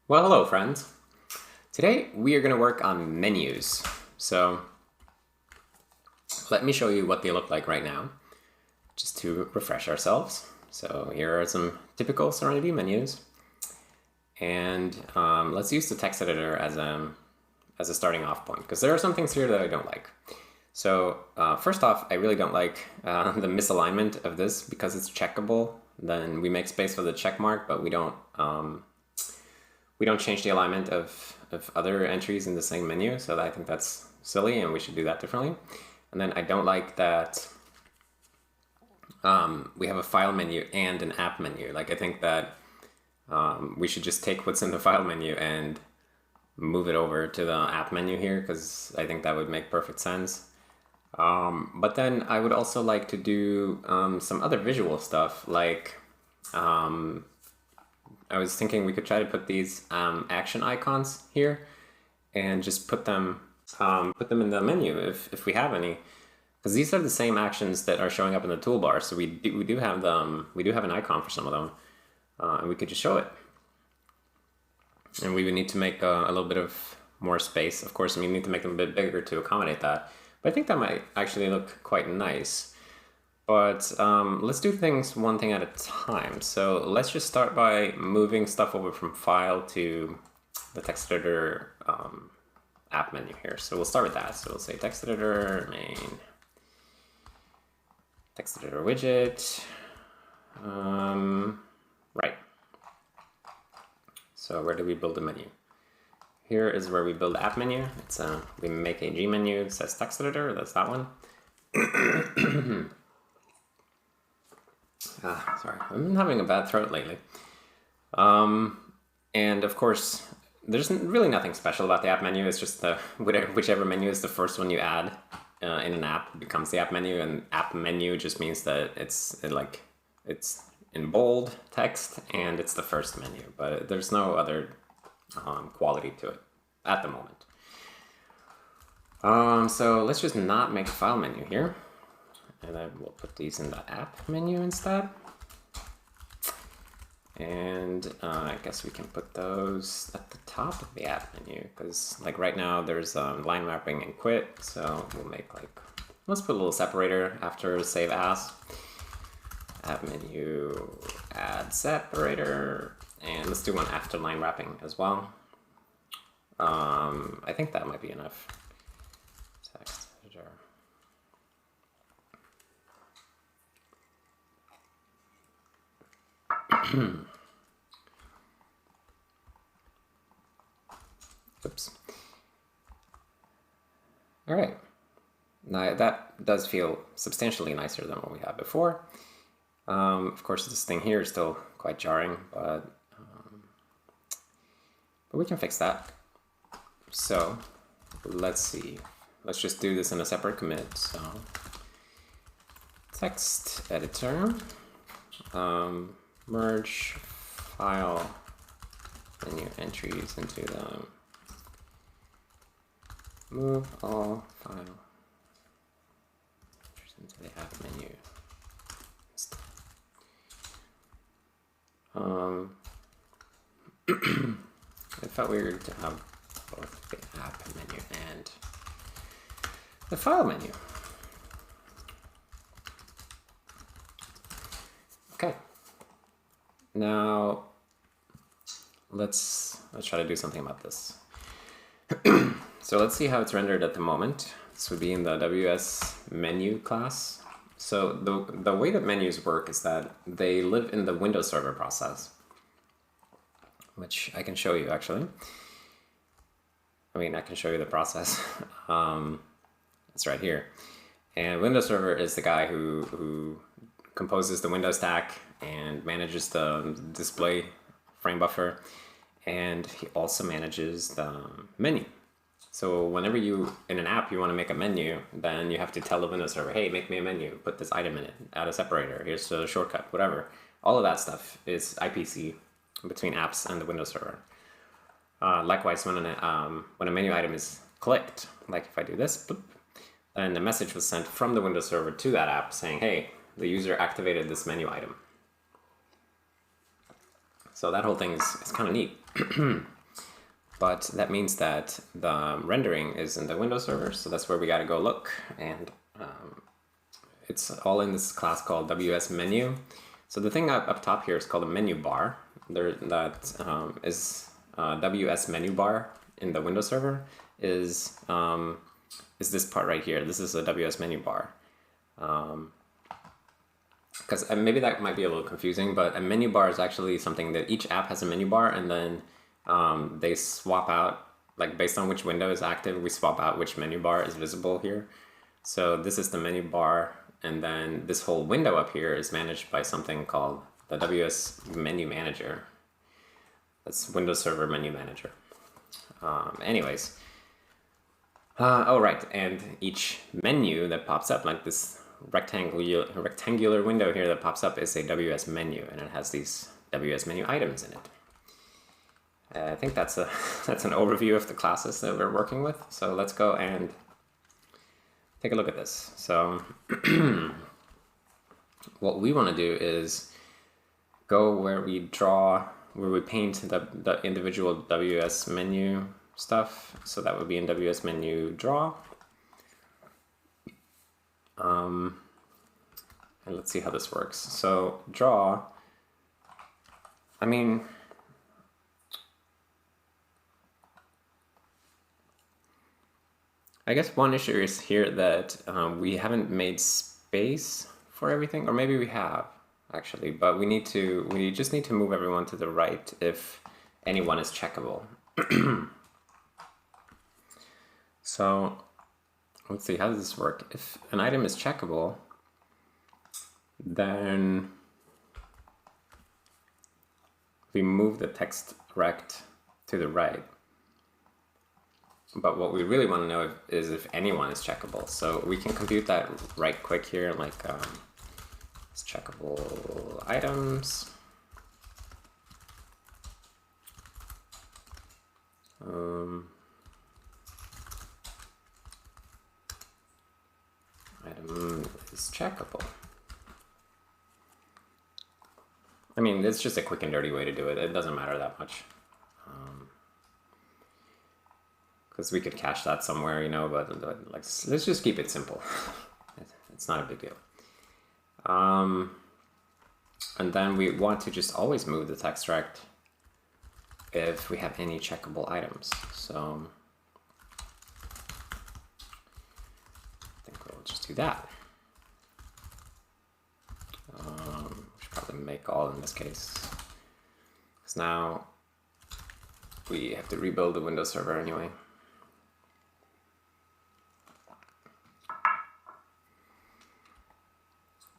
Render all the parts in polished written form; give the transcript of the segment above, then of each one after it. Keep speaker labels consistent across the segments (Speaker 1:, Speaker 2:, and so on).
Speaker 1: Well, hello friends. Today we are going to work on menus. So let me show you what they look like right now, just to refresh ourselves. So here are some typical Serenity menus. And let's use the text editor as a starting off point, because there are some things here that I don't like. So first off, I really don't like the misalignment of this because it's checkable. Then we make space for the check mark, but we don't change the alignment of other entries in the same menu. So I think that's silly and we should do that differently. And then I don't like that we have a file menu and an app menu. Like I think that we should just take what's in the file menu and move it over to the app menu here, because I think that would make perfect sense. But then I would also like to do some other visual stuff, like I was thinking we could try to put these action icons here and just put them in the menu if we have any, because these are the same actions that are showing up in the toolbar. So we do have an icon for some of them, and we could just show it. And we would need to make a little bit of more space. Of course, we need to make them a bit bigger to accommodate that. But I think that might actually look quite nice. But let's do things one thing at a time. So let's just start by moving stuff over from file to the text editor app menu here. So we'll start with that. So we'll say text editor main, text editor widget, right. So where do we build the menu? Here is where we build the app menu. It's we make a G menu, it says text editor, that's that one. Sorry, I've been having a bad throat lately. And of course, there's really nothing special about the app menu. It's just whichever menu is the first one you add in an app becomes the app menu, and app menu just means that it's in bold text and it's the first menu, but there's no other quality to it at the moment. So let's just not make a file menu here, and then we'll put these in the app menu instead. And I guess we can put those at the top of the app menu, because like right now there's line wrapping and quit, so we'll make let's put a little separator after save as. App menu, add separator, and let's do one after line wrapping as well. I think that might be enough. Text editor. Oops. All right. Now that does feel substantially nicer than what we had before. Of course, this thing here is still quite jarring, but we can fix that. So let's see. Let's just do this in a separate commit. So text editor, merge file menu entries into the move all file entries into the app menu. It felt weird to have both the app menu and the file menu. Okay. Now let's try to do something about this. So let's see how it's rendered at the moment. This would be in the WS menu class. So the way that menus work is that they live in the Windows Server process, which I can show you actually. I mean, I can show you the process. It's right here. And Windows Server is the guy who composes the Windows stack and manages the display frame buffer, and he also manages the menu. So whenever you, in an app, you want to make a menu, then you have to tell the Windows Server, hey, make me a menu, put this item in it, add a separator, here's a shortcut, whatever. All of that stuff is IPC between apps and the Windows Server. Likewise, when a menu item is clicked, like if I do this, boop, then the message was sent from the Windows Server to that app saying, hey, the user activated this menu item. So that whole thing is kind of neat. but that means that the rendering is in the Windows server, so that's where we gotta go look, and it's all in this class called WS menu. So the thing up top here is called a menu bar. That is WS menu bar in the Windows server is this part right here. This is a WS menu bar. Because maybe that might be a little confusing, but a menu bar is actually something that each app has a menu bar, and then they swap out, like based on which window is active, we swap out which menu bar is visible here. So this is the menu bar, and then this whole window up here is managed by something called the WS Menu Manager. That's Windows Server Menu Manager. Anyways, oh right, and each menu that pops up, like this rectangular window here that pops up, is a WS menu, and it has these WS menu items in it. I think that's an overview of the classes that we're working with. So let's go and take a look at this. So what we want to do is go where we paint the individual WS menu stuff. So that would be in WS menu draw. And let's see how this works. So draw, I mean, I guess one issue is here that we haven't made space for everything, or maybe we have actually, but we just need to move everyone to the right if anyone is checkable. So let's see, how does this work? If an item is checkable, then we move the text rect to the right. But what we really want to know is if anyone is checkable. So we can compute that right quick here, like it's checkable items. Item is checkable. I mean, it's just a quick and dirty way to do it. It doesn't matter that much. Because we could cache that somewhere, you know, but like, let's just keep it simple. It's not a big deal. And then we want to just always move the text rect if we have any checkable items. So I think we'll just do that. We should probably make all in this case, because now we have to rebuild the Windows server anyway.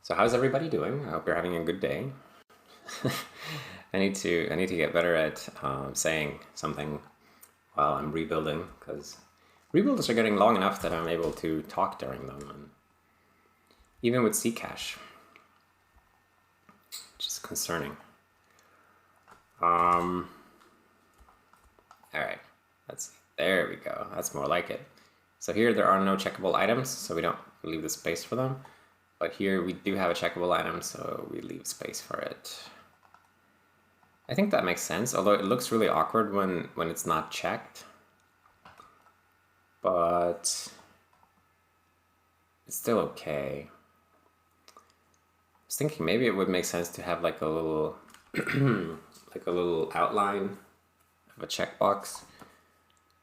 Speaker 1: So how's everybody doing? I hope you're having a good day. I need to get better at saying something while I'm rebuilding, because rebuilds are getting long enough that I'm able to talk during them, and even with Ccache, which is concerning. All right, there we go. That's more like it. So here there are no checkable items, so we don't leave the space for them. But here we do have a checkable item, so we leave space for it. I think that makes sense, although it looks really awkward when it's not checked. But it's still okay. I was thinking maybe it would make sense to have like a little like a little outline of a checkbox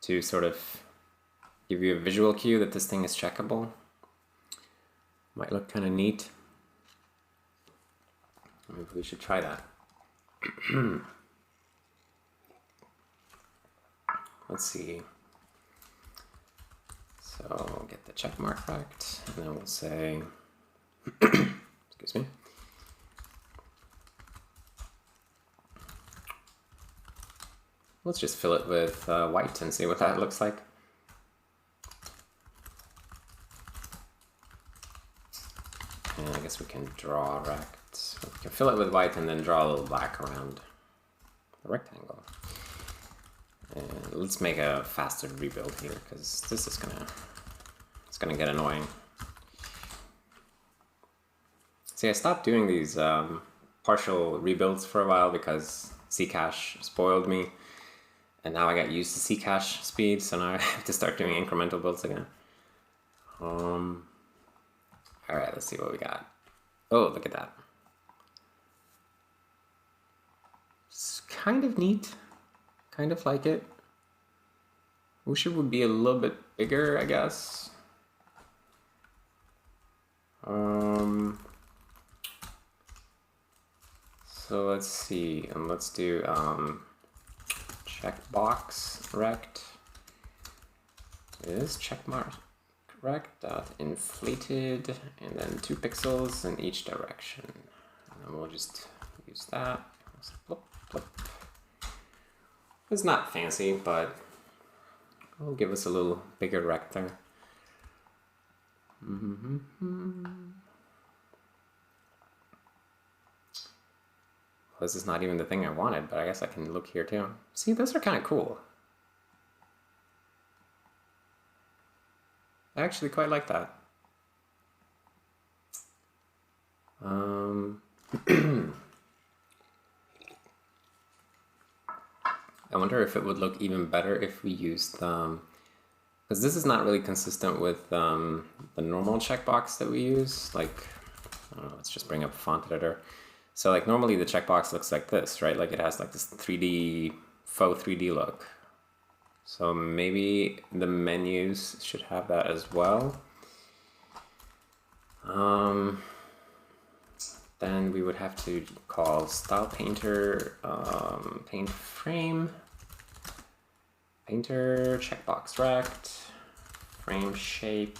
Speaker 1: to sort of give you a visual cue that this thing is checkable. Might look kind of neat. Maybe we should try that. Let's see. So get the check mark rect, and then we'll say, excuse me. Let's just fill it with white and see what that looks like. And I guess we can draw rect. We can fill it with white and then draw a little black around the rectangle. And let's make a faster rebuild here, because this is it's gonna get annoying. See, I stopped doing these partial rebuilds for a while because Ccache spoiled me. And now I got used to Ccache speed, so now I have to start doing incremental builds again. All right, let's see what we got. Oh, look at that. It's kind of neat. Kind of like it. Wish it would be a little bit bigger, I guess. So let's see, and let's do checkbox rect is checkmark rect dot inflated, and then 2 pixels in each direction. And then we'll just use that. Flip, flip. It's not fancy, but it'll give us a little bigger rect there. This is not even the thing I wanted, but I guess I can look here too. See, those are kind of cool. I actually quite like that. I wonder if it would look even better if we used because this is not really consistent with the normal checkbox that we use. Like, I don't know, let's just bring up a font editor. So like normally the checkbox looks like this, right? Like it has like this 3D, faux 3D look. So maybe the menus should have that as well. Then we would have to call style painter, paint frame, painter, checkbox rect, frame shape.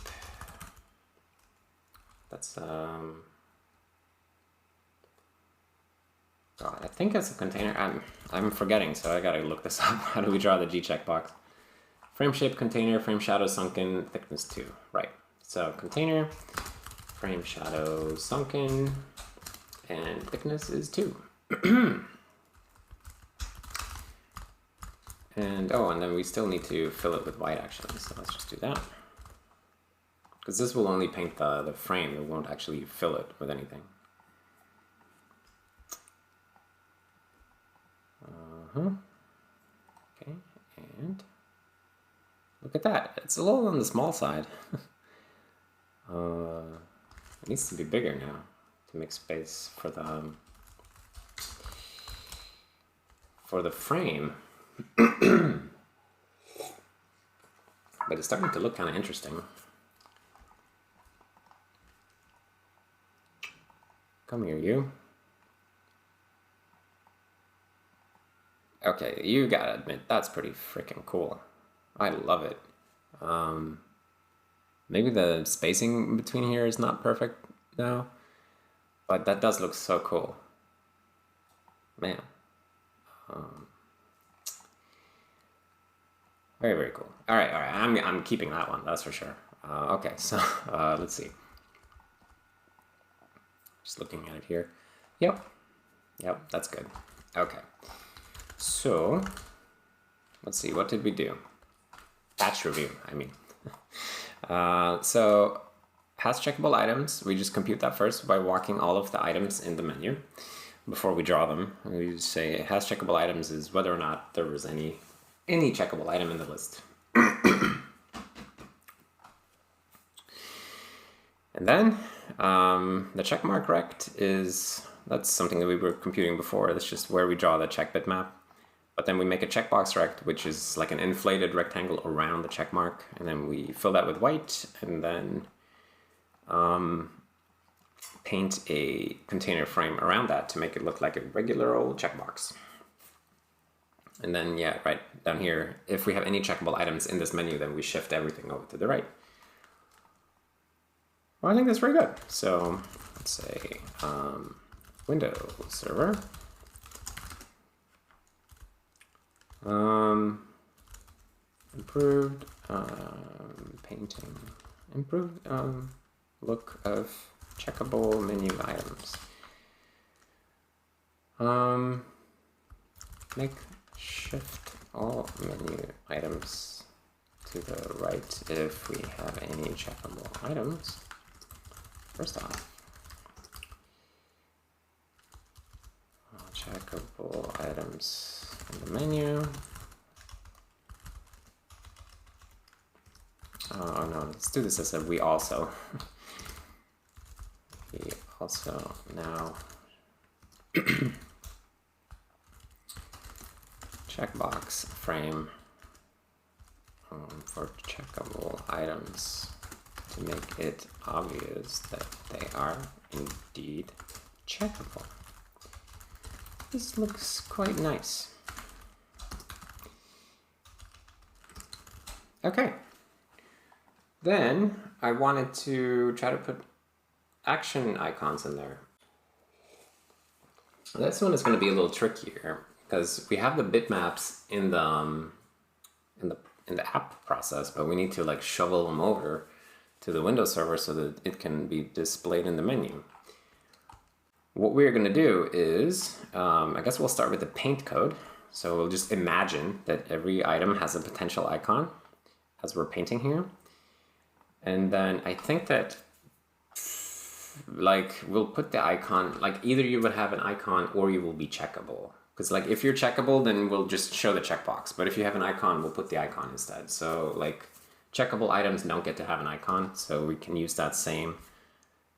Speaker 1: That's, God, I think it's a container. I'm forgetting, so I gotta look this up. How do we draw the G checkbox? Frame shape container, frame shadow sunken, thickness 2. Right. So container, frame shadow sunken, and thickness is 2. And then we still need to fill it with white actually. So let's just do that. Because this will only paint the frame. It won't actually fill it with anything. Okay, and look at that. It's a little on the small side. It needs to be bigger now to make space for the frame. But it's starting to look kind of interesting. Come here, you. Okay, you gotta admit, that's pretty freaking cool. I love it. Maybe the spacing between here is not perfect now, but that does look so cool. Man. Very, very cool. All right. I'm keeping that one, that's for sure. Okay, so let's see. Just looking at it here. Yep, that's good. Okay. So, let's see, what did we do? Batch review, I mean. So, has checkable items, we just compute that first by walking all of the items in the menu before we draw them. We just say has checkable items is whether or not there was any checkable item in the list. And then the checkmark rect that's something that we were computing before. That's just where we draw the check bitmap. But then we make a checkbox rect, which is like an inflated rectangle around the checkmark, and then we fill that with white, and then paint a container frame around that to make it look like a regular old checkbox. And then, yeah, right down here, if we have any checkable items in this menu, then we shift everything over to the right. Well, I think that's very good. So let's say Windows server. Improved painting, improved look of checkable menu items. Make shift all menu items to the right if we have any checkable items. First off, checkable items in the menu. let's do this as a we also. We also now checkbox frame for checkable items to make it obvious that they are indeed checkable. This looks quite nice. Okay. Then I wanted to try to put action icons in there. This one is going to be a little trickier because we have the bitmaps in the app process, but we need to like shovel them over to the Windows server so that it can be displayed in the menu. What we're going to do is, I guess we'll start with the paint code. So we'll just imagine that every item has a potential icon as we're painting here. And then I think that like we'll put the icon, like either you would have an icon or you will be checkable. Because like if you're checkable, then we'll just show the checkbox. But if you have an icon, we'll put the icon instead. So like checkable items don't get to have an icon. So we can use that same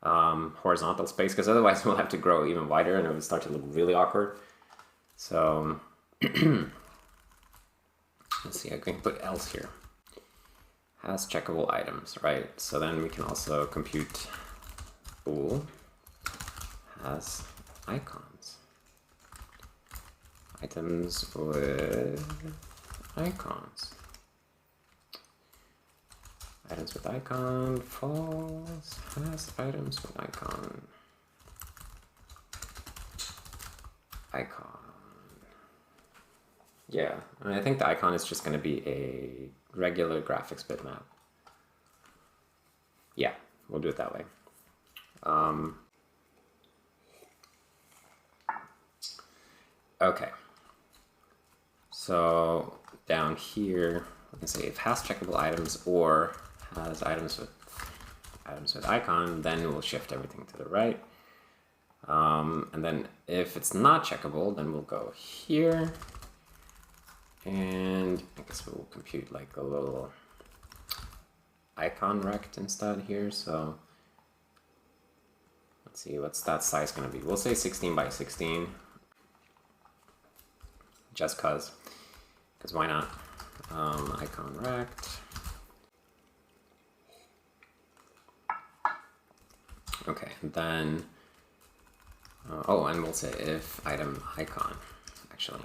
Speaker 1: horizontal space, because otherwise we'll have to grow even wider and it would start to look really awkward. So let's see, I can put else here. Has checkable items, right? So then we can also compute bool has icons. Items with icons. Items with icon, false, has items with icon. Icon. Yeah, and I think the icon is just going to be a regular graphics bitmap. Yeah, we'll do it that way. Okay. So down here, we can say if has checkable items or has items with icon, then we'll shift everything to the right. And then if it's not checkable, then we'll go here. And I guess we'll compute like a little icon rect instead here. So let's see, what's that size going to be? We'll say 16 by 16. Just because why not? Icon rect. Okay, and then, oh, and we'll say if item icon, actually.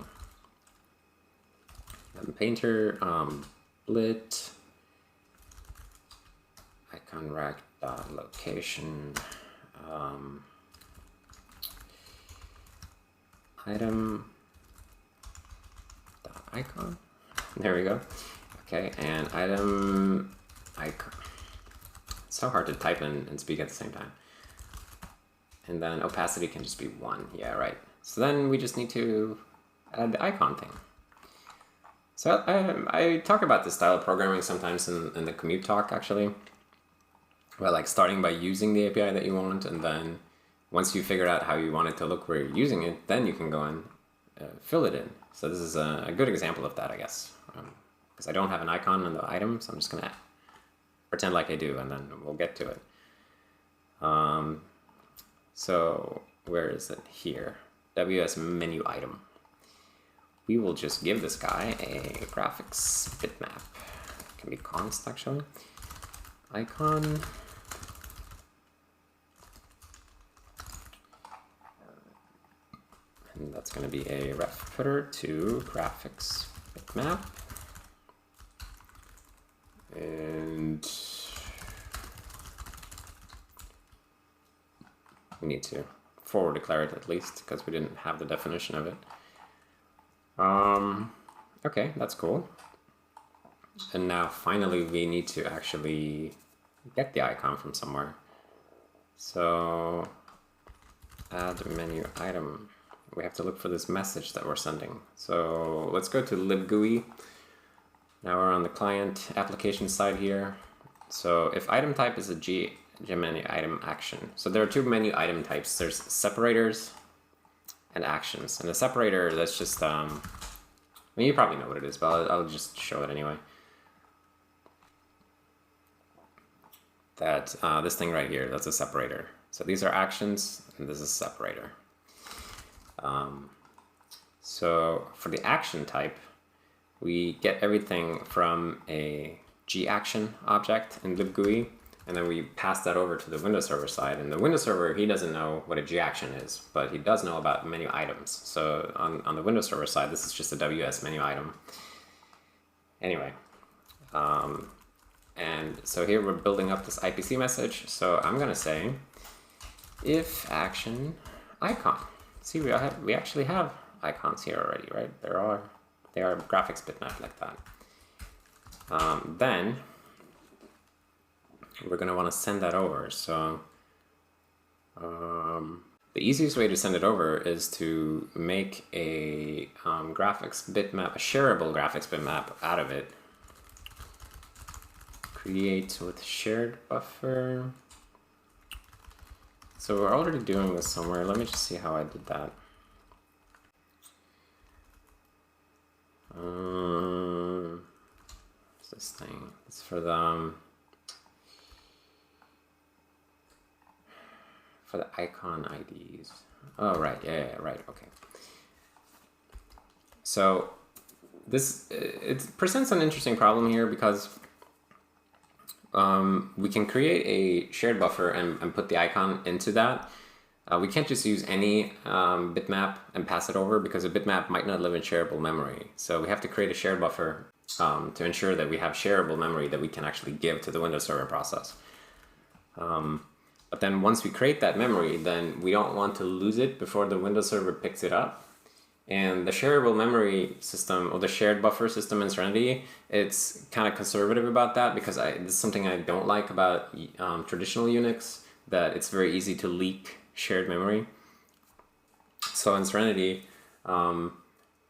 Speaker 1: Then painter, blit, icon rect dot location, item dot icon. There we go. Okay, and item icon. It's so hard to type and speak at the same time. And then opacity can just be 1. Yeah, right. So then we just need to add the icon thing. So I talk about this style of programming sometimes in the commute talk, actually. Well, like starting by using the API that you want, and then once you figure out how you want it to look where you're using it, then you can go and fill it in. So this is a good example of that, I guess. Because I don't have an icon on the item, so I'm just going to pretend like I do, and then we'll get to it. So where is it? Here. WS menu item. We will just give this guy a graphics bitmap. It can be const, actually. Icon. And that's going to be a ref footer to graphics bitmap. And we need to forward declare it at least, because we didn't have the definition of it. Okay, that's cool. And now finally we need to actually get the icon from somewhere. So add menu item. We have to look for this message that we're sending. So let's go to libgui. Now we're on the client application side here. So if item type is a menu item action. So there are two menu item types. There's separators and actions. And the separator, that's just, I mean, you probably know what it is, but I'll just show it anyway. that this thing right here, that's a separator. So these are actions, and this is a separator. So for the action type, we get everything from a GAction object in libGUI, and then we pass that over to the Windows Server side. And the Windows Server, he doesn't know what a GAction is, but he does know about menu items. So on the Windows Server side, this is just a WS menu item. Anyway, and so here we're building up this IPC message. So I'm gonna say if action icon. See, we actually have icons here already, right? They are graphics bitmap like that. Then we're gonna want to send that over. So the easiest way to send it over is to make a graphics bitmap, a shareable graphics bitmap out of it. Create with shared buffer. So we're already doing this somewhere. Let me just see how I did that. What's this thing? It's for the icon IDs. Oh, right. Yeah, right. Okay. So this, it presents an interesting problem here because we can create a shared buffer and put the icon into that. We can't just use any bitmap and pass it over because a bitmap might not live in shareable memory. So we have to create a shared buffer to ensure that we have shareable memory that we can actually give to the Windows Server process. But then once we create that memory, then we don't want to lose it before the Windows Server picks it up. And the shareable memory system, or the shared buffer system in Serenity, it's kind of conservative about that because this is something I don't like about traditional Unix, that it's very easy to leak shared memory. So in Serenity,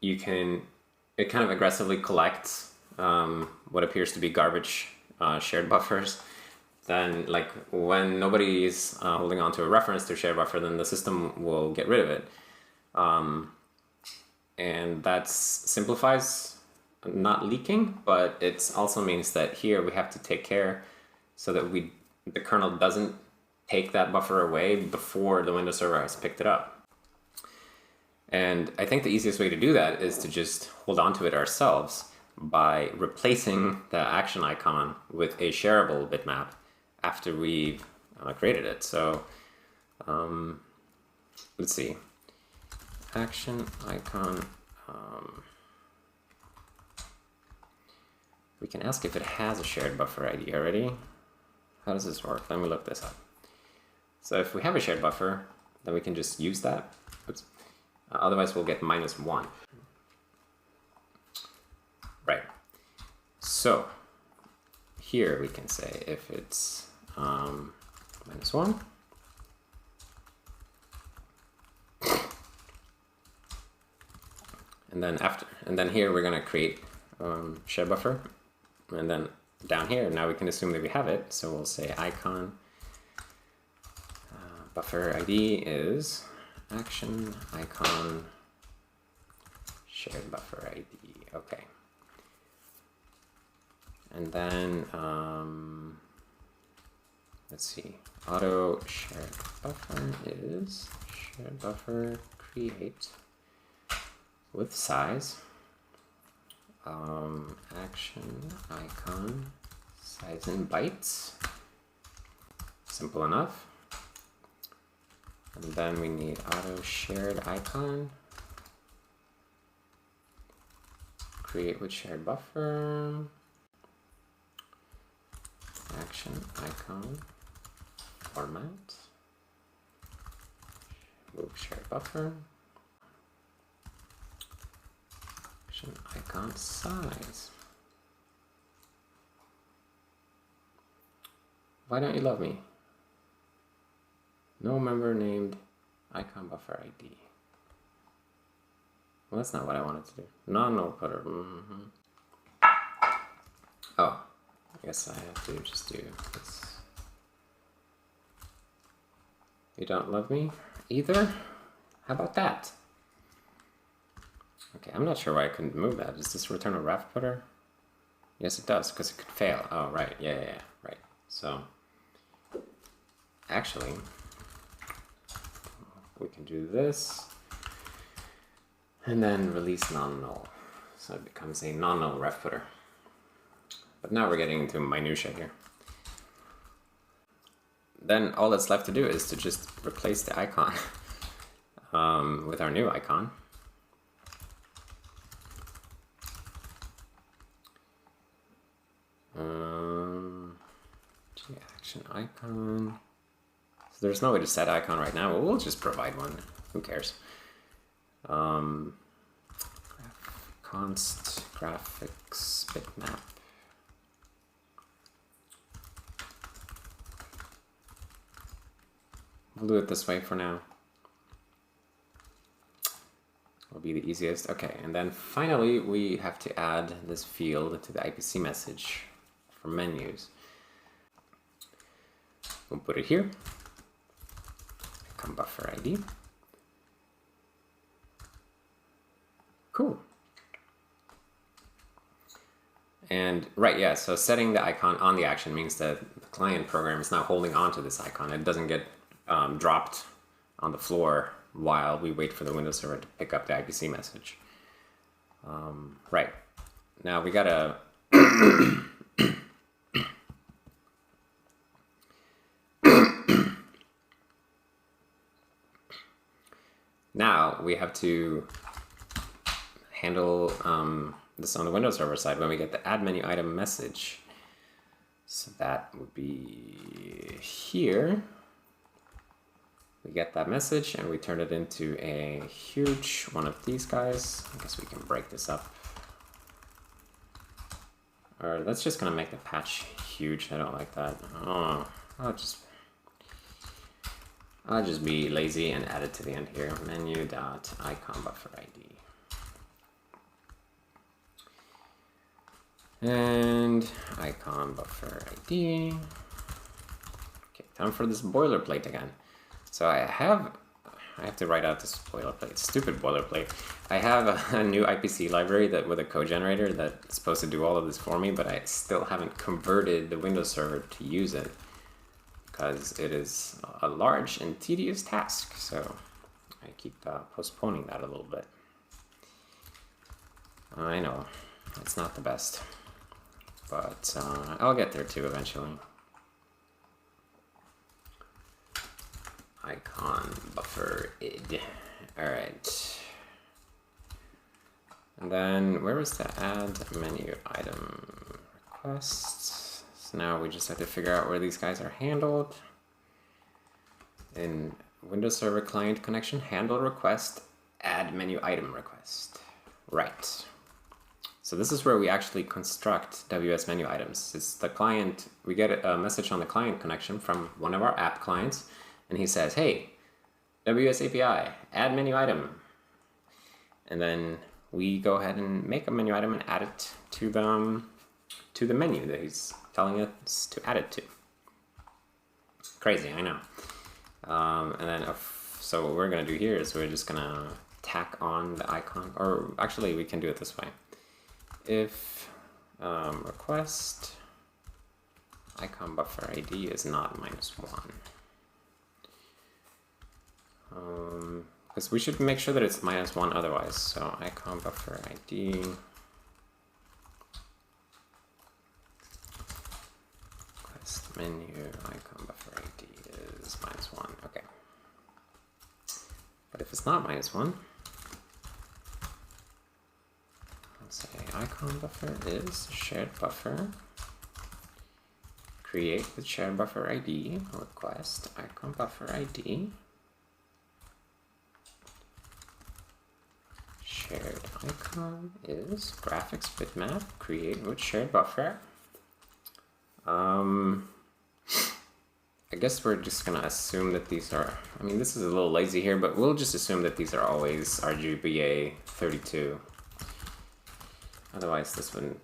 Speaker 1: it kind of aggressively collects what appears to be garbage shared buffers. Then, like, when nobody's holding on to a reference to shared buffer, then the system will get rid of it. And that simplifies not leaking, but it also means that here we have to take care so that the kernel doesn't take that buffer away before the Windows Server has picked it up. And I think the easiest way to do that is to just hold on to it ourselves by replacing the action icon with a shareable bitmap after we've created it. So let's see. Action icon. We can ask if it has a shared buffer ID already. How does this work? Let me look this up. So if we have a shared buffer, then we can just use that. Oops. Otherwise, we'll get -1. Right. So here we can say if it's -1. And then here we're going to create shared buffer, and then down here now we can assume that we have it. So we'll say icon buffer ID is action icon shared buffer ID. Okay. And then let's see. Auto shared buffer is shared buffer create with size, action icon, size in bytes, simple enough. And then we need auto shared icon, create with shared buffer, action icon, format, move shared buffer, icon size. Why don't you love me? No member named icon buffer ID. Well, that's not what I wanted to do. No putter. Oh, I guess I have to just do this. You don't love me either? How about that? Okay, I'm not sure why I couldn't move that. Does this return a ref putter? Yes, it does, because it could fail. Oh, right. Yeah, right. So actually, we can do this and then release non-null. So it becomes a non-null ref footer. But now we're getting into minutia here. Then all that's left to do is to just replace the icon with our new icon. Action icon. So there's no way to set icon right now, but we'll just provide one. Who cares? Const graphics bitmap. We'll do it this way for now. Will be the easiest. Okay, and then finally we have to add this field to the IPC message for menus. We'll put it here. Icon buffer ID. Cool. And right, yeah, so setting the icon on the action means that the client program is now holding on to this icon. It doesn't get dropped on the floor while we wait for the Windows server to pick up the IPC message. Right, now we gotta now we have to handle this on the Windows server side when we get the add menu item message. So that would be here. We get that message and we turn it into a huge one of these guys. I guess we can break this up. Or that's just gonna make the patch huge. I don't like that. Oh, I'll just be lazy and add it to the end here. Menu.icon buffer ID. And icon buffer ID. Okay, time for this boilerplate again. So I have to write out this boilerplate, stupid boilerplate. I have a new IPC library that with a code generator that's supposed to do all of this for me, but I still haven't converted the Windows server to use it because it is a large and tedious task. So I keep postponing that a little bit. I know, it's not the best, but I'll get there too eventually. Icon buffer id. Alright. And then where was the add menu item request? So now we just have to figure out where these guys are handled. In Windows Server Client Connection, handle request, add menu item request. Right. So this is where we actually construct WS menu items. It's the client, we get a message on the client connection from one of our app clients, and he says, hey, WS API, add menu item. And then we go ahead and make a menu item and add it to the menu that he's telling us to add it to. Crazy, I know. And then, so what we're gonna do here is we're just gonna tack on the icon, or actually we can do it this way. If request icon buffer ID is not -1. Because we should make sure that it's -1 otherwise. So icon buffer ID request menu icon buffer ID is -1. Okay. But if it's not -1, let's say icon buffer is shared buffer. Create with shared buffer ID request icon buffer ID. Shared icon is graphics bitmap, create with shared buffer. I guess we're just gonna assume that these are, I mean, this is a little lazy here, but we'll just assume that these are always RGBA 32. Otherwise this would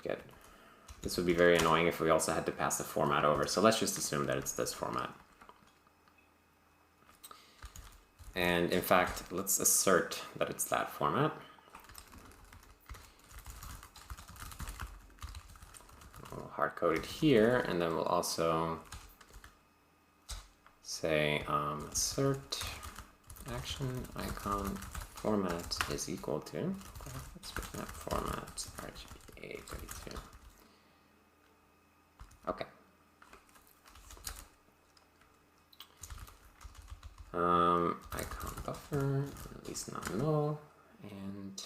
Speaker 1: be very annoying if we also had to pass the format over. So let's just assume that it's this format. And in fact, let's assert that it's that format. We'll hard code it here, and then we'll also say assert action icon format is equal to graphics bitmap format RGBA 32. Okay. Icon buffer, at least not null, and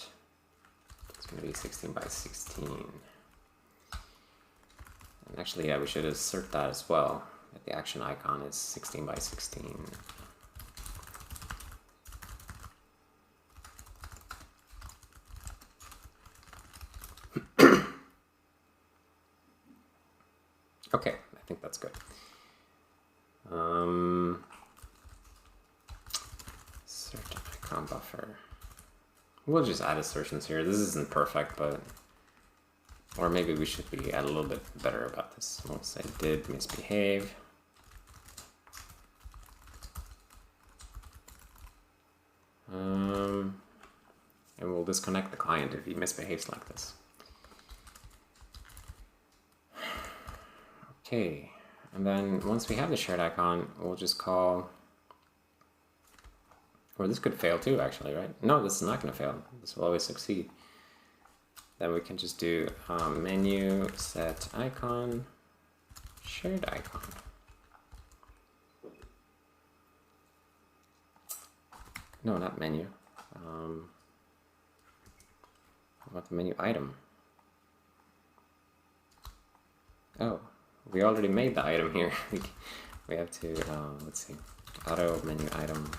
Speaker 1: it's going to be 16 by 16. And actually, yeah, we should assert that as well, that the action icon is 16 by 16. Okay, I think that's good. Assert icon buffer. We'll just add assertions here. This isn't perfect, but or maybe we should be a little bit better about this. We'll say did misbehave. And we'll disconnect the client if he misbehaves like this. Okay, and then once we have the shared icon, we'll just call, or this could fail too actually, right? No, this is not going to fail. This will always succeed. Then we can just do menu set icon shared icon. No, not menu. How about the menu item? Oh, we already made the item here. We have to, let's see, auto menu item.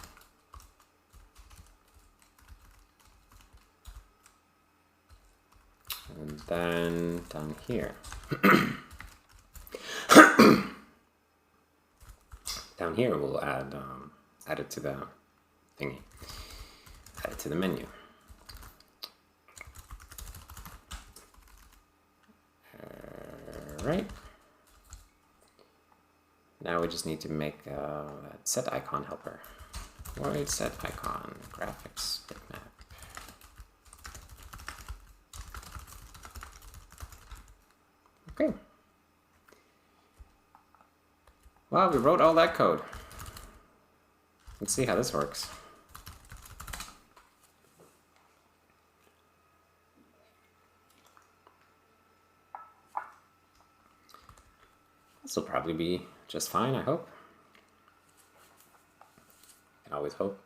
Speaker 1: And then down here. Down here we'll add it to the thingy. Add it to the menu. Right. Now we just need to make a set icon helper. Void set icon graphics bitmap. Okay. Wow, we wrote all that code. Let's see how this works. This will probably be just fine, I hope. I can always hope.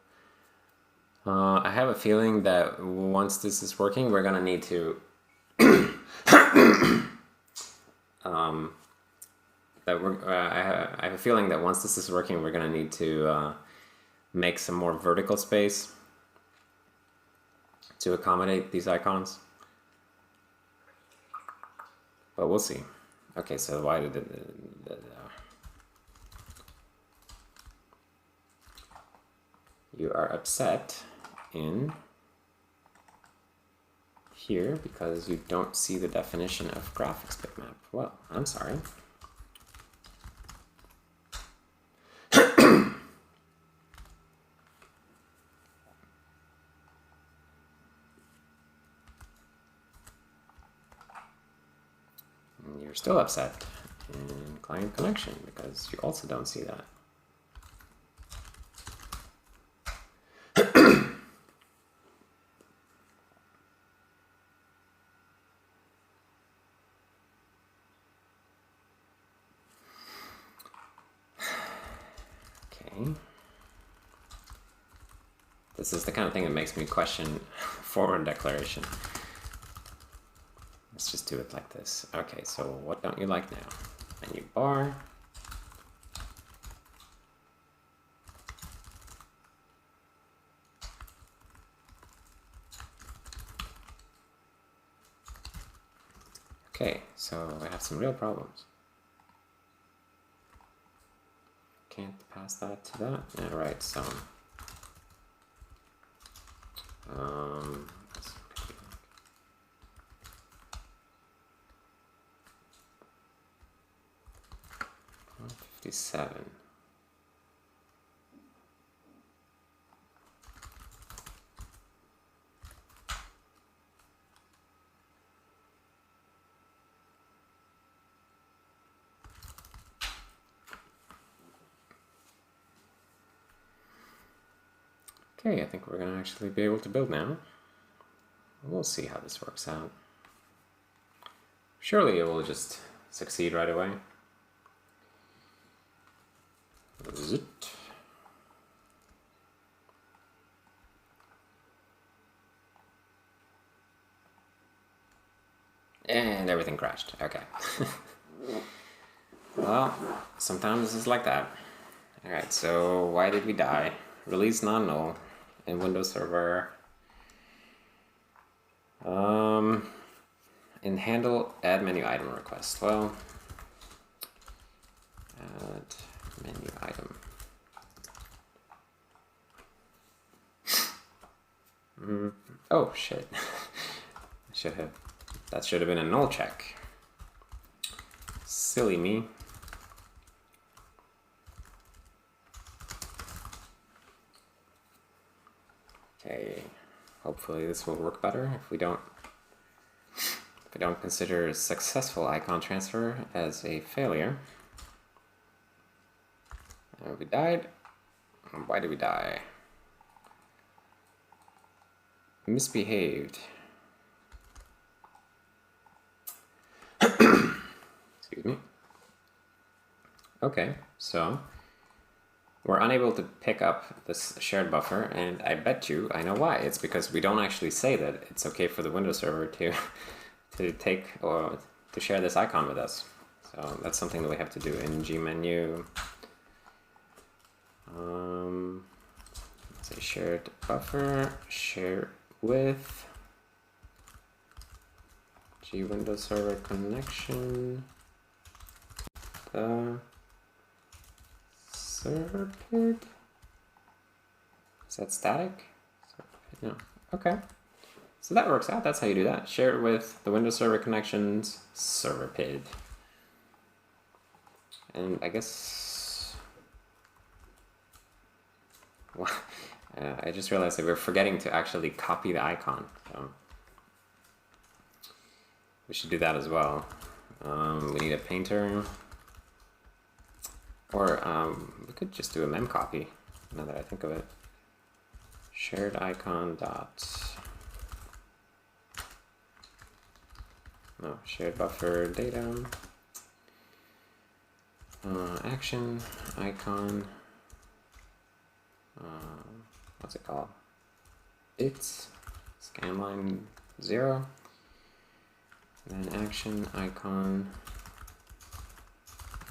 Speaker 1: I have a feeling that once this is working, we're gonna need to I have a feeling that once this is working, we're gonna need to make some more vertical space to accommodate these icons. But we'll see. Okay, so why did you are upset in here because you don't see the definition of graphics bitmap. Well, I'm sorry. You're still upset in client connection because you also don't see that. Okay. This is the kind of thing that makes me question forward declaration. Let's just do it like this. Okay, so what don't you like now? Menu bar. Okay, so I have some real problems. Can't pass that to that. Yeah, right, so $57. Okay, I think we're gonna actually be able to build now. We'll see how this works out. Surely it will just succeed right away. Zit. And everything crashed. Okay. Well, sometimes it's like that. Alright, so why did we die? Release non-null in Windows Server. In handle, add menu item request. Well, add menu item. Oh shit. That should have been a null check. Silly me. Okay, hopefully this will work better if we don't consider successful icon transfer as a failure. We died. Why did we die? Misbehaved. Excuse me. Okay, so we're unable to pick up this shared buffer, and I bet you I know why. It's because we don't actually say that it's okay for the Windows server to take or to share this icon with us. So that's something that we have to do in gmenu. Let's say shared buffer, share with G Windows Server connection, the server pid. Is that static? No. Okay. So that works out. That's how you do that. Share it with the Windows Server connections server pid. And I guess, well, I just realized that we're forgetting to actually copy the icon. So we should do that as well. We need a painter, or we could just do a mem copy. Now that I think of it, shared icon dot shared buffer data action icon. What's it called? It's scanline 0. Then action icon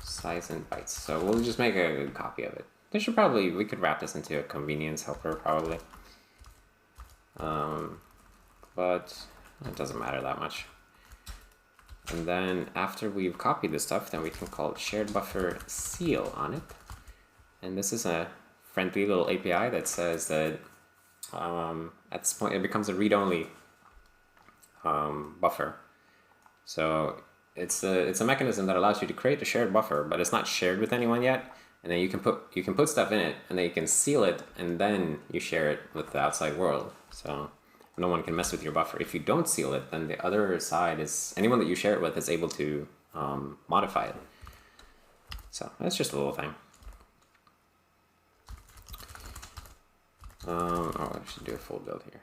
Speaker 1: size in bytes. So we'll just make a copy of it. We could wrap this into a convenience helper probably. But it doesn't matter that much. And then after we've copied this stuff, then we can call shared buffer seal on it. And this is a friendly little API that says that at this point it becomes a read-only buffer. So it's a mechanism that allows you to create a shared buffer, but it's not shared with anyone yet. And then you can put stuff in it, and then you can seal it, and then you share it with the outside world. So no one can mess with your buffer. If you don't seal it, then the other side is anyone that you share it with is able to modify it. So that's just a little thing. Oh, I should do a full build here.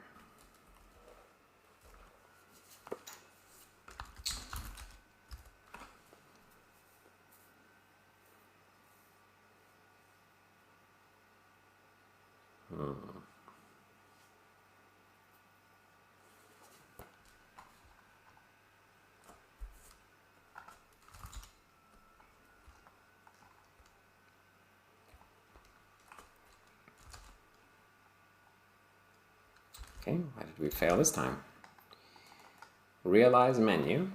Speaker 1: Okay, why did we fail this time? Realize menu.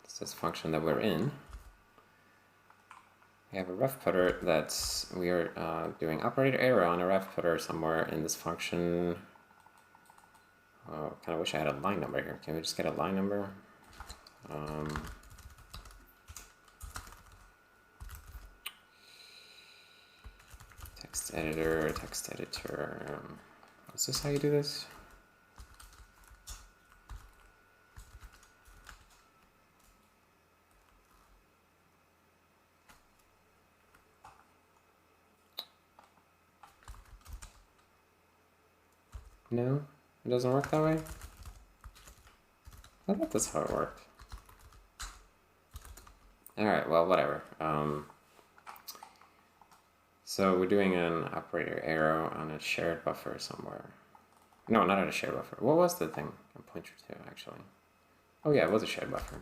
Speaker 1: It's this function that we're in. We have a ref putter we are doing operator error on a ref putter somewhere in this function. Oh, kind of wish I had a line number here. Can we just get a line number? Text editor. Is this how you do this? No? It doesn't work that way? I thought that's how it worked. Alright, well, whatever. So we're doing an operator arrow on a shared buffer somewhere. No, not on a shared buffer. What was the thing I pointed to, actually? Oh yeah, it was a shared buffer.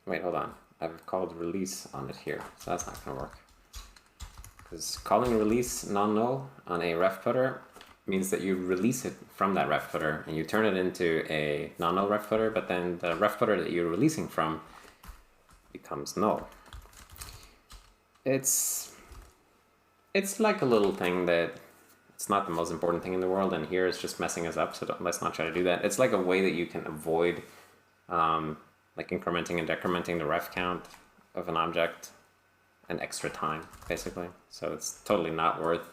Speaker 1: Wait, hold on. I've called release on it here, so that's not going to work. Because calling release non-null on a ref footer means that you release it from that ref footer and you turn it into a non-null ref footer, but then the ref footer that you're releasing from becomes null. It's like a little thing that it's not the most important thing in the world, and here it's just messing us up, so let's not try to do that. It's like a way that you can avoid like incrementing and decrementing the ref count of an object an extra time, basically. So it's totally not worth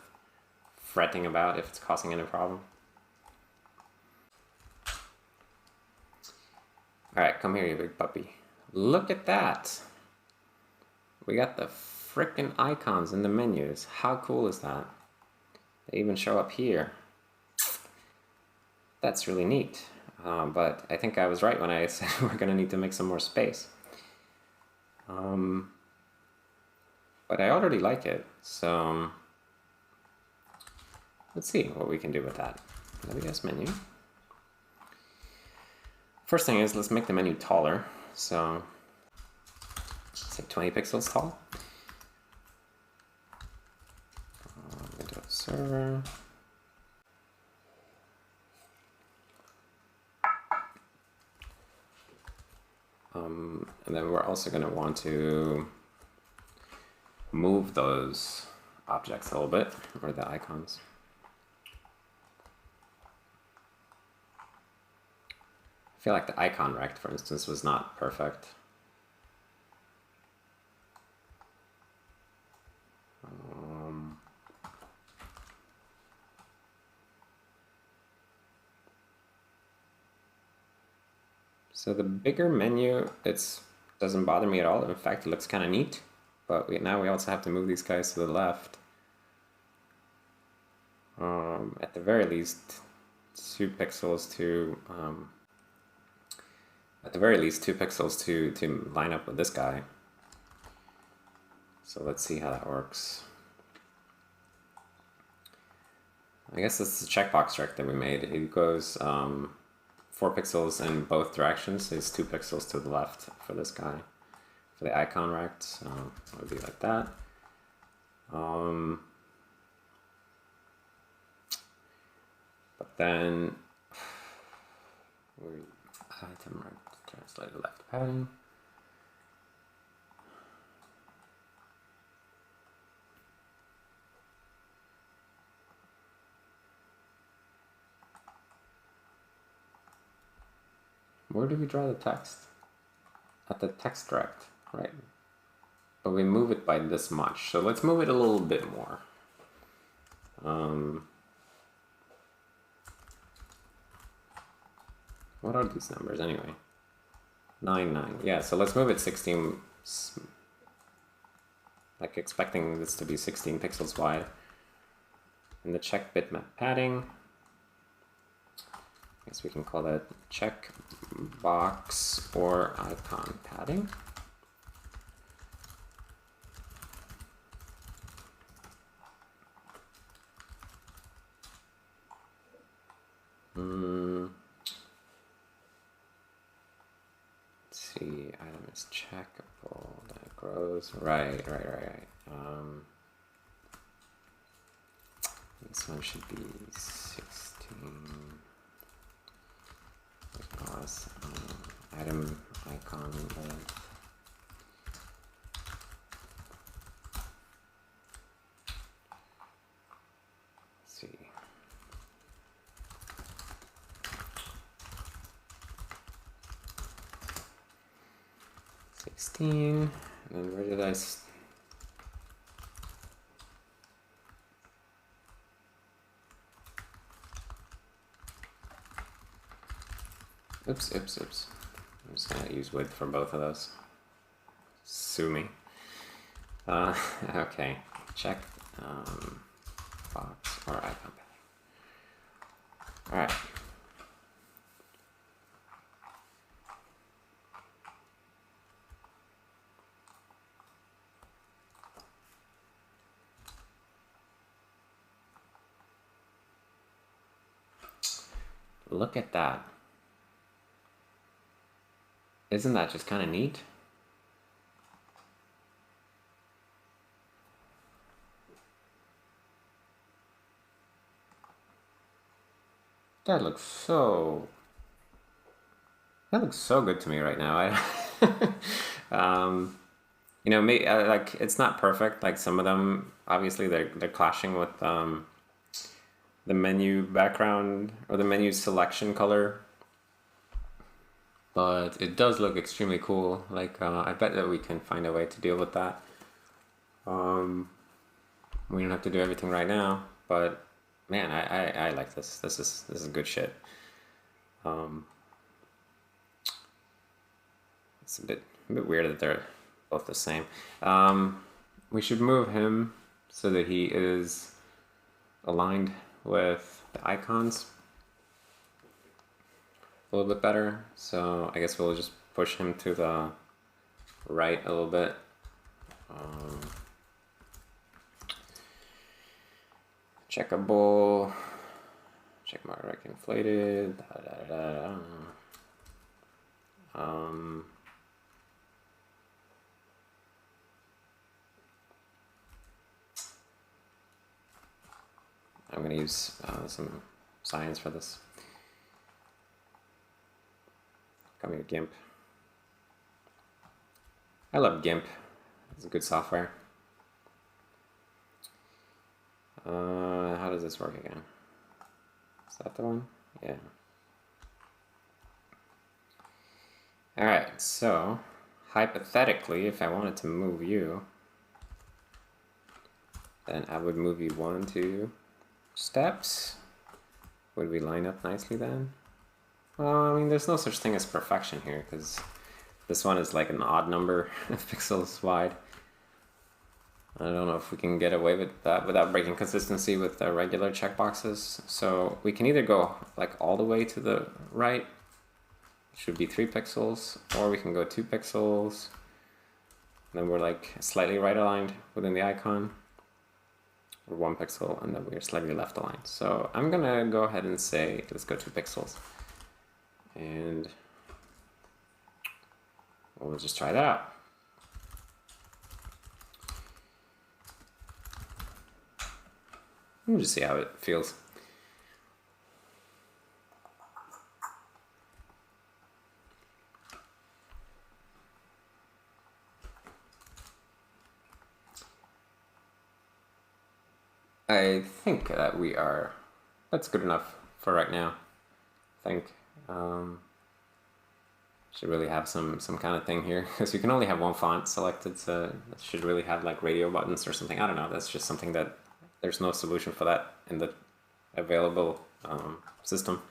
Speaker 1: fretting about if it's causing any problem. Alright, come here, you big puppy. Look at that! We got the frickin' icons in the menus. How cool is that? They even show up here. That's really neat. But I think I was right when I said we're going to need to make some more space. But I already like it, so let's see what we can do with that. WS menu. First thing is, let's make the menu taller. So, say 20 pixels tall. Windows Server. And then we're also going to want to move those objects a little bit, or the icons. I feel like the icon rect, for instance, was not perfect. So the bigger menu, it doesn't bother me at all. In fact, it looks kind of neat. But now we also have to move these guys to the left. At the very least, 2 pixels to to line up with this guy. So let's see how that works. I guess it's the checkbox trick that we made. It goes 4 pixels in both directions. So it's 2 pixels to the left for this guy. For the icon rect, so it would be like that. But then item rect translated left padding. Where do we draw the text? At the text rect, right? But we move it by this much, so let's move it a little bit more. What are these numbers anyway? 9, 9. Yeah, so let's move it 16, like expecting this to be 16 pixels wide. And the check bitmap padding, I guess we can call that check box or icon padding. Let's see, item is checkable, that grows. Right. This one should be 16. Plus, item icon length. Let's see. And then where did I? Oops. I'm just gonna use width for both of those. Sue me. Okay, check box or icon. All right. Look at that. Isn't that just kind of neat? That looks so good to me right now. You know, like it's not perfect. Like some of them, obviously, they're clashing with the menu background or the menu selection color, but it does look extremely cool. Like I bet that we can find a way to deal with that. We don't have to do everything right now, but man, I like this. This is good shit. It's a bit weird that they're both the same. We should move him so that he is aligned with the icons a little bit better. So I guess we'll just push him to the right a little bit. Checkable, check mark right inflated. I'm going to use some science for this. Coming to GIMP. I love GIMP. It's a good software. How does this work again? Is that the one? Yeah. All right, so hypothetically, if I wanted to move you, then I would move you 1, 2 steps. Would we line up nicely then? Well, I mean, there's no such thing as perfection here because this one is like an odd number of pixels wide. I don't know if we can get away with that without breaking consistency with the regular checkboxes. So we can either go like all the way to the right, which would be 3 pixels, or we can go 2 pixels. Then we're like slightly right aligned within the icon, or 1 pixel, and then we're slightly left aligned. So I'm gonna go ahead and say, let's go 2 pixels. And we'll just try that out. We'll just see how it feels. I think that that's good enough for right now. I think should really have some kind of thing here because you can only have one font selected, so it should really have like radio buttons or something. I don't know. That's just something that there's no solution for that in the available system.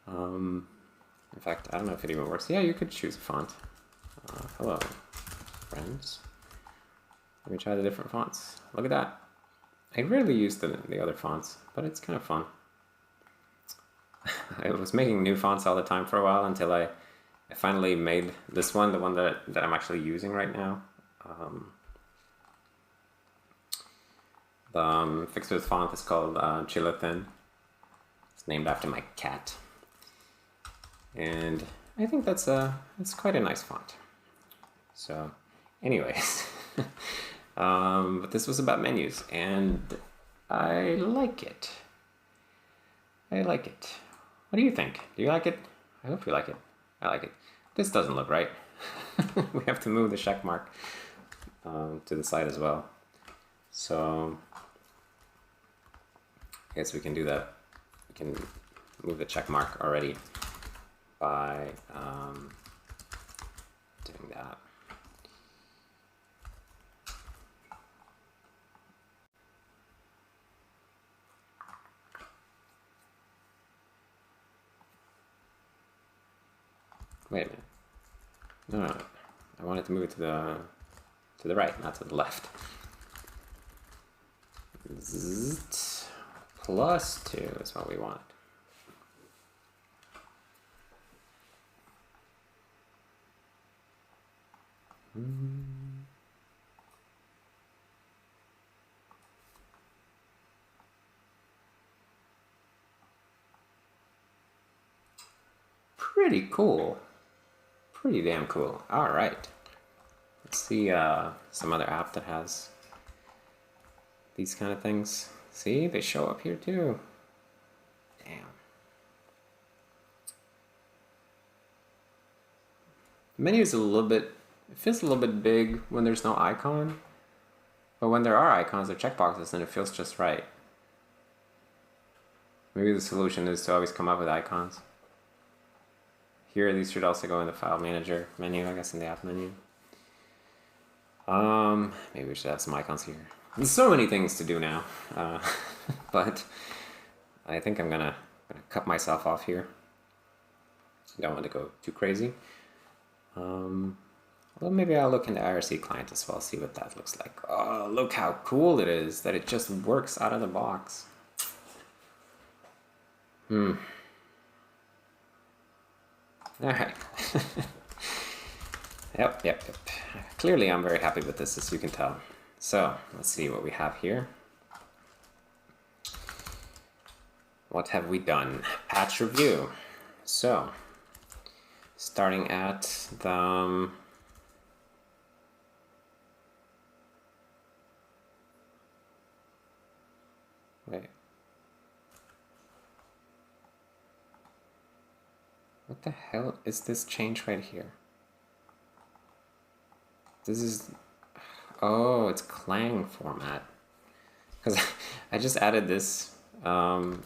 Speaker 1: In fact, I don't know if it even works. Yeah, you could choose a font. Hello, friends. Let me try the different fonts. Look at that. I rarely use the other fonts, but it's kind of fun. I was making new fonts all the time for a while until I finally made this one, the one that I'm actually using right now. The fixed width font is called Chilithin. It's named after my cat. And I think it's quite a nice font. So anyways, but this was about menus and I like it. I like it. What do you think? Do you like it? I hope you like it. I like it. This doesn't look right. We have to move the check mark to the side as well. So I guess we can do that. We can move the check mark already by doing that. Wait a minute. No, I wanted to move it to the to the right, not to the left. Zzzt, +2 is what we want. Pretty cool. Pretty damn cool. All right. Let's see some other app that has these kind of things. See, they show up here too. Damn. The menu is a little bit, it feels a little bit big when there's no icon. But when there are icons or checkboxes, then it feels just right. Maybe the solution is to always come up with icons. Here, these should also go in the file manager menu, I guess in the app menu. Maybe we should have some icons here. There's so many things to do now, but I think I'm gonna cut myself off here. Don't want to go too crazy. Well, maybe I'll look into IRC client as well, see what that looks like. Oh, look how cool it is that it just works out of the box. All right. Yep. Clearly, I'm very happy with this, as you can tell. So, let's see what we have here. What have we done? Patch review. So, starting at the... Wait. What the hell is this change right here? This is... Oh, it's Clang format. Because I just added this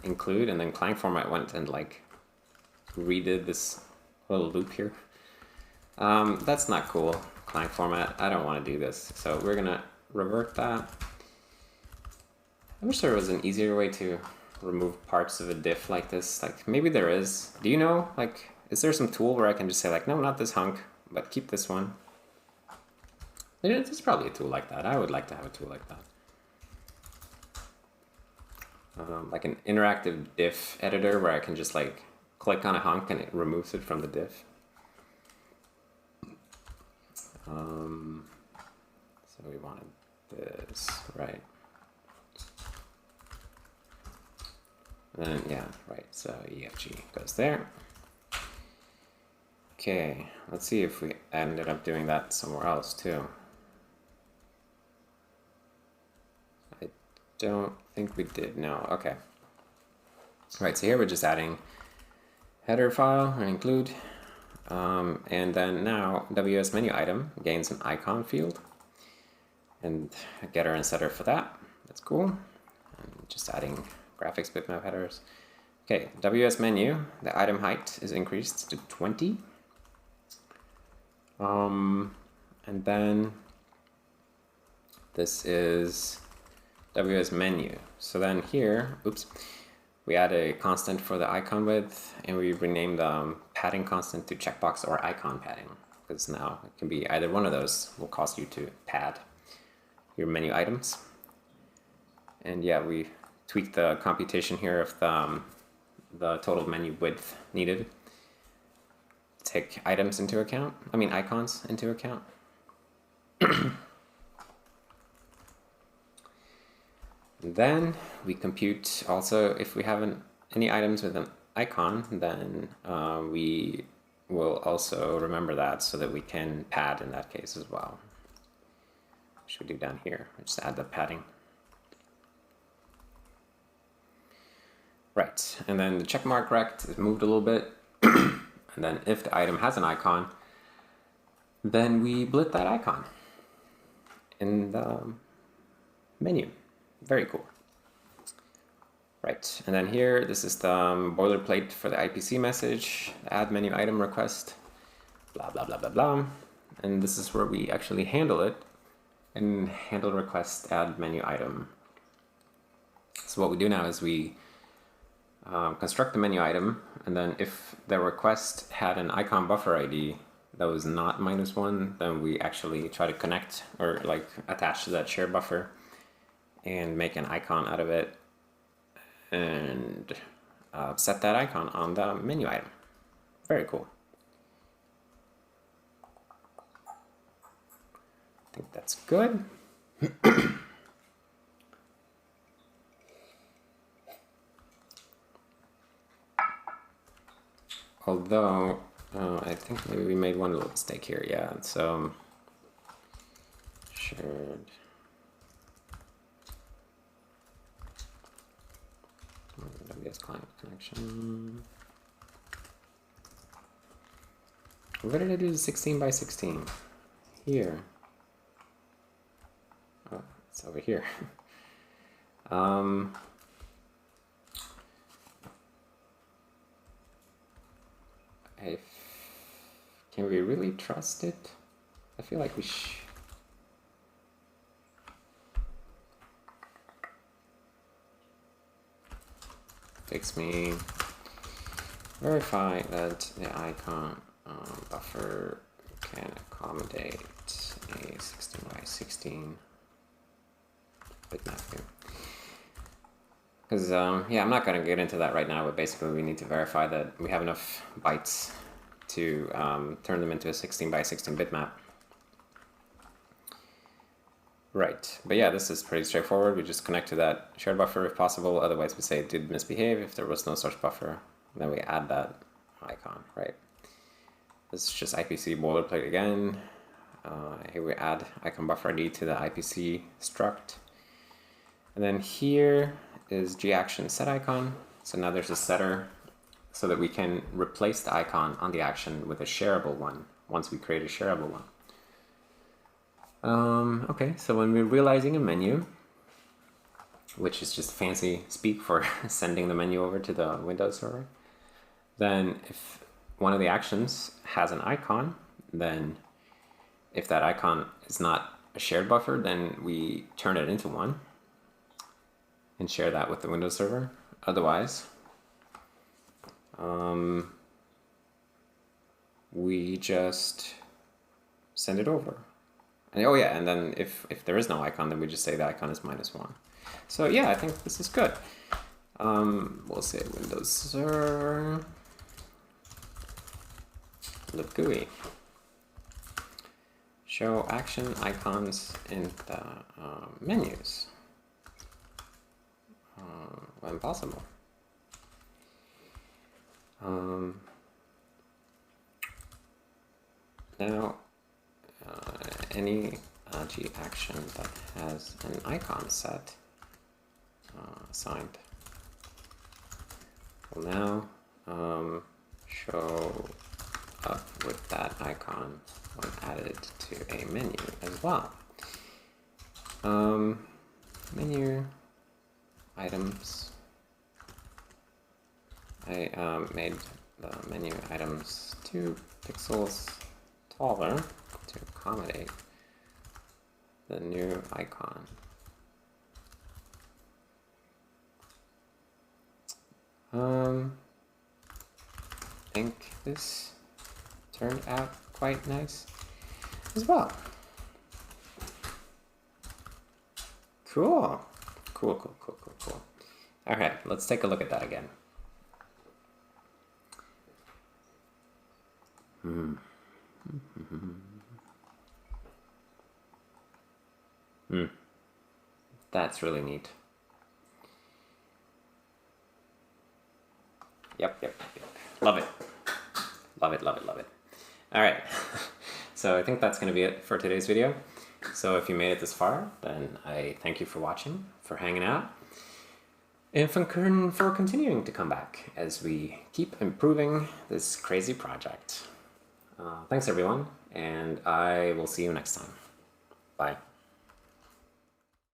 Speaker 1: include, and then Clang format went and like redid this little loop here. That's not cool, Clang format. I don't want to do this. So we're going to revert that. I wish there was an easier way to remove parts of a diff like this. Like, maybe there is. Do you know, like, is there some tool where I can just say, like, no, not this hunk, but keep this one? There's probably a tool like that. I would like to have a tool like that. Like an interactive diff editor where I can just, like, click on a hunk and it removes it from the diff. So we wanted this, right? And then, yeah, right, so EFG goes there. Okay, let's see if we ended up doing that somewhere else too. I don't think we did, no, okay. Right, so here we're just adding header file and include. And then now WS menu item gains an icon field. And a getter and setter for that, that's cool. And just adding graphics bitmap headers. Okay, WS menu, the item height is increased to 20. And then this is WS menu. So then here, oops, we add a constant for the icon width, and we rename the padding constant to checkbox or icon padding, because now it can be either one of those will cause you to pad your menu items. And yeah, we tweak the computation here of the total menu width needed. Take items into account, icons into account. And then we compute also if we have any items with an icon, then we will also remember that so that we can pad in that case as well. What should we do down here? Just add the padding. Right, and then the checkmark rect is moved a little bit. And then if the item has an icon, then we blit that icon in the menu. Very cool. Right, and then here, this is the boilerplate for the IPC message, add menu item request, blah, blah, blah, blah, blah. And this is where we actually handle it and handle request add menu item. So what we do now is we construct the menu item, and then if the request had an icon buffer ID, that was not -1, then we actually try to connect or like attach to that shared buffer and make an icon out of it and set that icon on the menu item. Very cool. I think that's good. Although, I think maybe we made one little mistake here. Yeah, it's shared WS client connection. Where did I do the 16 by 16? Here. Oh, it's over here. Can we really trust it? I feel like we fix me. Verify that the icon buffer can accommodate a 16 by 16 bitmap here. Because, yeah, I'm not going to get into that right now, but basically we need to verify that we have enough bytes to turn them into a 16 by 16 bitmap. Right, but yeah, this is pretty straightforward. We just connect to that shared buffer if possible. Otherwise, we say it did misbehave. If there was no such buffer, then we add that icon, right? This is just IPC boilerplate again. Here we add icon buffer ID to the IPC struct. And then here is gaction set icon. So now there's a setter so that we can replace the icon on the action with a shareable one once we create a shareable one. Okay, so when we're realizing a menu, which is just fancy speak for sending the menu over to the Windows server, then if one of the actions has an icon, then if that icon is not a shared buffer, then we turn it into one and share that with the Windows server. Otherwise, we just send it over. And, oh yeah, and then if there is no icon, then we just say the icon is -1. So yeah, I think this is good. We'll say Windows server lib GUI. Show action icons in the menus when possible. Now, any G action that has an icon set assigned will now show up with that icon when added to a menu as well. Menu items. I made the menu items 2 pixels taller to accommodate the new icon. I think this turned out quite nice as well. Cool. Cool. All right, let's take a look at that again. That's really neat. Yep. Love it. Love it. All right. So I think that's going to be it for today's video. So if you made it this far, then I thank you for watching, for hanging out, and for continuing to come back as we keep improving this crazy project. Thanks everyone, and I will see you next time. Bye.